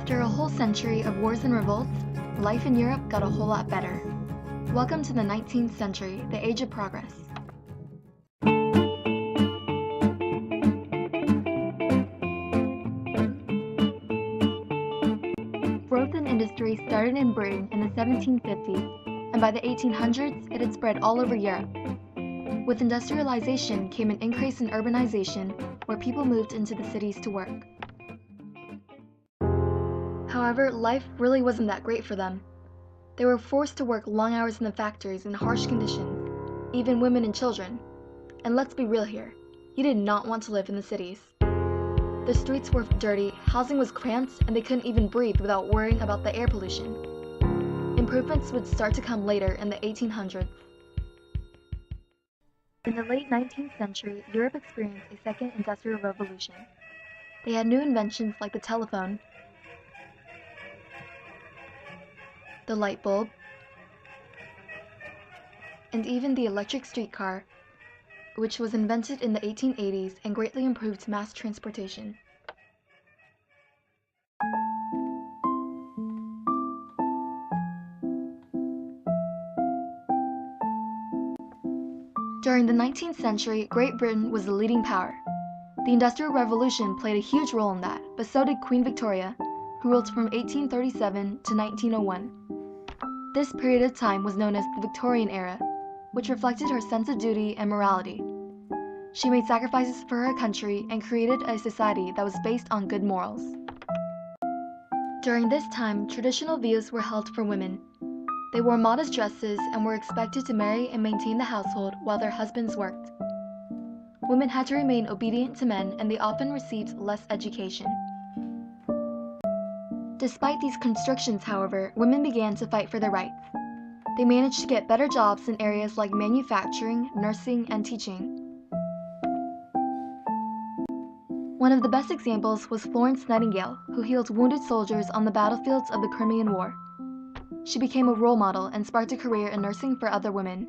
After a whole century of wars and revolts, life in Europe got a whole lot better. Welcome to the 19th century, the age of progress. Growth in industry started in Britain in the 1750s, and by the 1800s it had spread all over Europe. With industrialization came an increase in urbanization, where people moved into the cities to work. However, life really wasn't that great for them. They were forced to work long hours in the factories in harsh conditions, even women and children. And let's be real here, you did not want to live in the cities. The streets were dirty, housing was cramped, and they couldn't even breathe without worrying about the air pollution. Improvements would start to come later in the 1800s. In the late 19th century, Europe experienced a second industrial revolution. They had new inventions like the telephone, the light bulb, and even the electric streetcar, which was invented in the 1880s and greatly improved mass transportation. During the 19th century, Great Britain was the leading power. The Industrial Revolution played a huge role in that, but so did Queen Victoria, who ruled from 1837 to 1901. This period of time was known as the Victorian era, which reflected her sense of duty and morality. She made sacrifices for her country and created a society that was based on good morals. During this time, traditional views were held for women. They wore modest dresses and were expected to marry and maintain the household while their husbands worked. Women had to remain obedient to men, and they often received less education. Despite these constrictions, however, women began to fight for their rights. They managed to get better jobs in areas like manufacturing, nursing, and teaching. One of the best examples was Florence Nightingale, who healed wounded soldiers on the battlefields of the Crimean War. She became a role model and sparked a career in nursing for other women.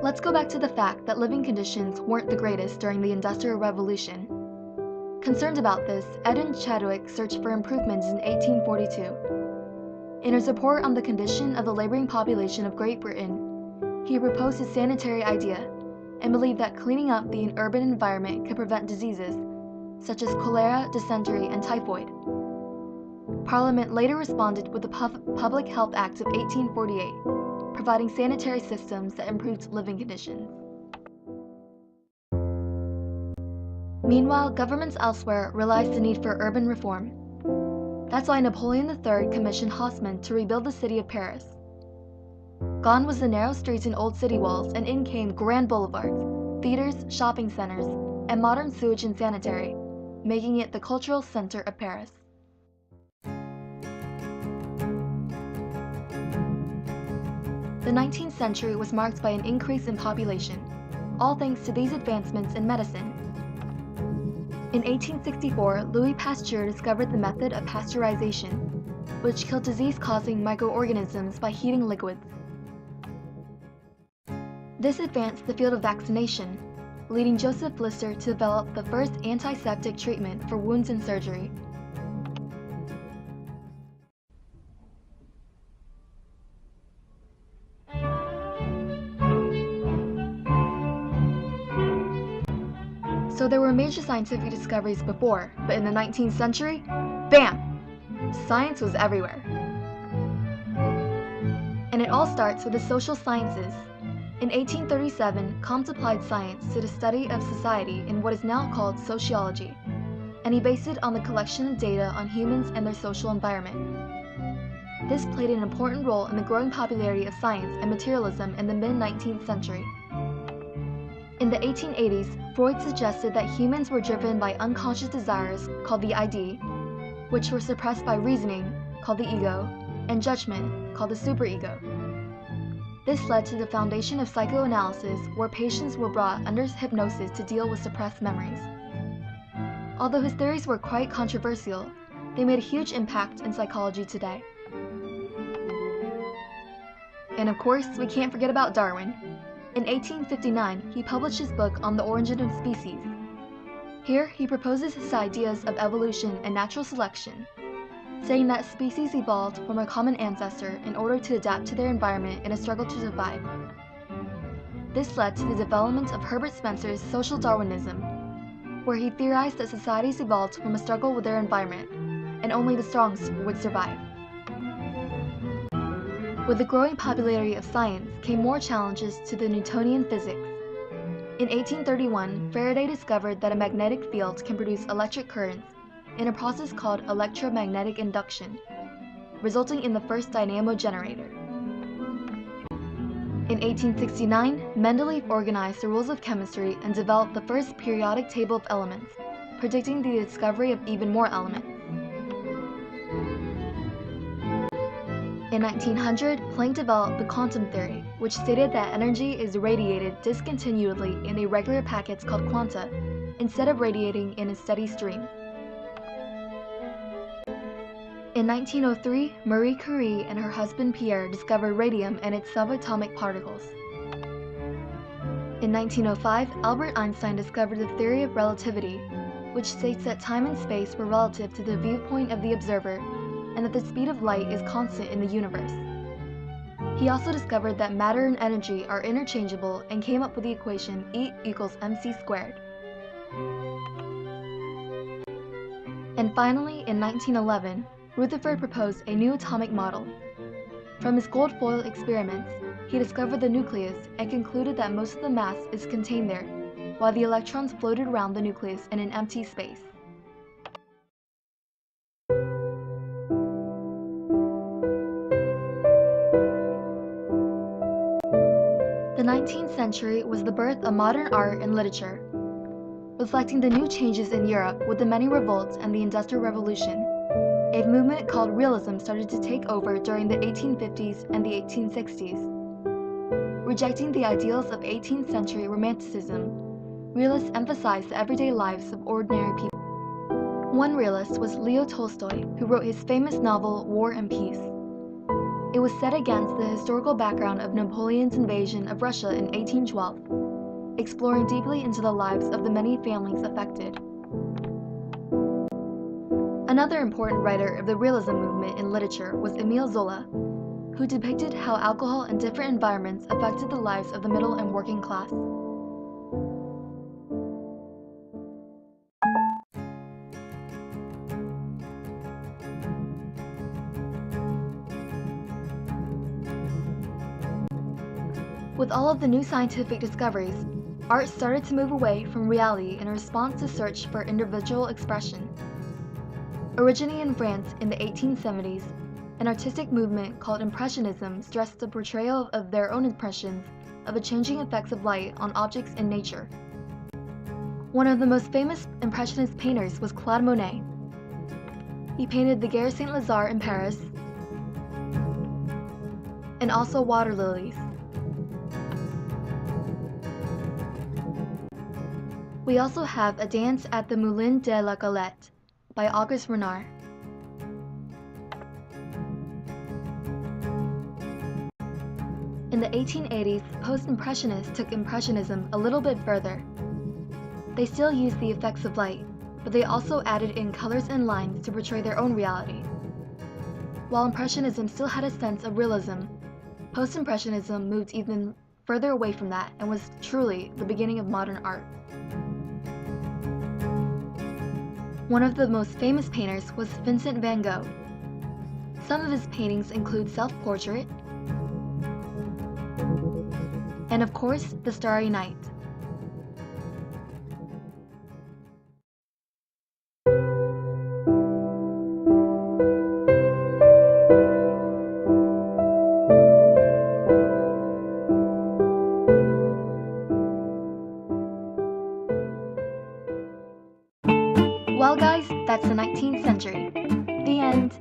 Let's go back to the fact that living conditions weren't the greatest during the Industrial Revolution. Concerned about this, Edwin Chadwick searched for improvements in 1842. In his report on the condition of the laboring population of Great Britain, he proposed his sanitary idea and believed that cleaning up the urban environment could prevent diseases such as cholera, dysentery, and typhoid. Parliament later responded with the Public Health Act of 1848, providing sanitary systems that improved living conditions. Meanwhile, governments elsewhere realized the need for urban reform. That's why Napoleon III commissioned Haussmann to rebuild the city of Paris. Gone was the narrow streets and old city walls, and in came grand boulevards, theaters, shopping centers, and modern sewage and sanitary, making it the cultural center of Paris. The 19th century was marked by an increase in population, all thanks to these advancements in medicine. In 1864, Louis Pasteur discovered the method of pasteurization, which killed disease-causing microorganisms by heating liquids. This advanced the field of vaccination, leading Joseph Lister to develop the first antiseptic treatment for wounds and surgery. So there were major scientific discoveries before, but in the 19th century, bam! Science was everywhere. And it all starts with the social sciences. In 1837, Comte applied science to the study of society in what is now called sociology, and he based it on the collection of data on humans and their social environment. This played an important role in the growing popularity of science and materialism in the mid-19th century. In the 1880s, Freud suggested that humans were driven by unconscious desires, called the ID, which were suppressed by reasoning, called the ego, and judgment, called the superego. This led to the foundation of psychoanalysis, where patients were brought under hypnosis to deal with suppressed memories. Although his theories were quite controversial, they made a huge impact in psychology today. And of course, we can't forget about Darwin. In 1859, he published his book on the origin of species. Here, he proposes his ideas of evolution and natural selection, saying that species evolved from a common ancestor in order to adapt to their environment in a struggle to survive. This led to the development of Herbert Spencer's social Darwinism, where he theorized that societies evolved from a struggle with their environment, and only the strong would survive. With the growing popularity of science came more challenges to the Newtonian physics. In 1831, Faraday discovered that a magnetic field can produce electric currents in a process called electromagnetic induction, resulting in the first dynamo generator. In 1869, Mendeleev organized the rules of chemistry and developed the first periodic table of elements, predicting the discovery of even more elements. In 1900, Planck developed the quantum theory, which stated that energy is radiated discontinuously in irregular packets called quanta, instead of radiating in a steady stream. In 1903, Marie Curie and her husband Pierre discovered radium and its subatomic particles. In 1905, Albert Einstein discovered the theory of relativity, which states that time and space were relative to the viewpoint of the observer and that the speed of light is constant in the universe. He also discovered that matter and energy are interchangeable and came up with the equation E equals mc squared. And finally, in 1911, Rutherford proposed a new atomic model. From his gold foil experiments, he discovered the nucleus and concluded that most of the mass is contained there, while the electrons floated around the nucleus in an empty space. The 19th century was the birth of modern art and literature, reflecting the new changes in Europe with the many revolts and the Industrial Revolution. A movement called realism started to take over during the 1850s and the 1860s. Rejecting the ideals of 18th century Romanticism, realists emphasized the everyday lives of ordinary people. One realist was Leo Tolstoy, who wrote his famous novel War and Peace. It was set against the historical background of Napoleon's invasion of Russia in 1812, exploring deeply into the lives of the many families affected. Another important writer of the realism movement in literature was Émile Zola, who depicted how alcohol and different environments affected the lives of the middle and working class. With all of the new scientific discoveries, art started to move away from reality in response to search for individual expression. Originating in France in the 1870s, an artistic movement called Impressionism stressed the portrayal of their own impressions of the changing effects of light on objects in nature. One of the most famous Impressionist painters was Claude Monet. He painted the Gare Saint-Lazare in Paris, and also water lilies. We also have A Dance at the Moulin de la Galette by Auguste Renoir. In the 1880s, post-impressionists took Impressionism a little bit further. They still used the effects of light, but they also added in colors and lines to portray their own reality. While Impressionism still had a sense of realism, post-impressionism moved even further away from that and was truly the beginning of modern art. One of the most famous painters was Vincent van Gogh. Some of his paintings include self-portrait, and of course, The Starry Night. Well guys, that's the 19th century. The end.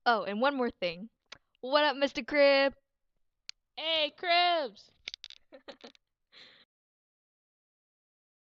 Oh, and one more thing. What up, Mr. Crib? Hey, Cribs!